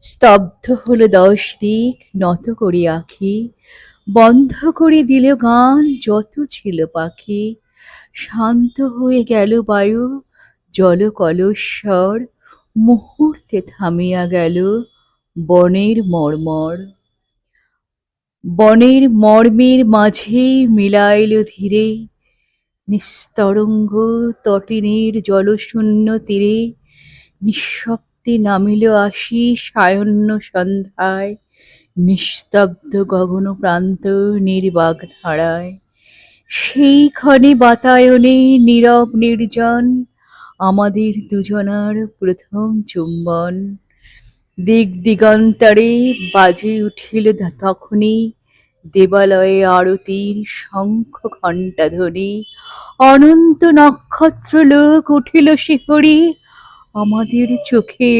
স্তব্ধ হলো 10 দিক, নত করি আঁখি, বন্ধ করে দিল গান যত ছিল পাখি। শান্ত হয়ে গেল বায়ু, জলকলস্বর, মুহূর্তে থামিয়া গেল বনের মর্মর। বনের মর্মের মাঝেই মিলাইল ধীরে নিস্তরঙ্গ তটিনীর জলশূন্য তীরে। নিঃশব্দে নামিল আসি সায়ন্ন সন্ধ্যায়, নিস্তব্ধ গগন প্রান্ত নির্বাক ধারায়। সেইখানে বাতায়নে নীরব নির্জন আমাদের দুজনার প্রথম চুম্বন। দিক দিগন্তরে বাজে উঠিল তখনই দেবালয়ে আরতির শঙ্খ ঘণ্টা ধ্বনি। অনন্ত নক্ষত্রলোক উঠিল শিহরি, আমাদের চোখে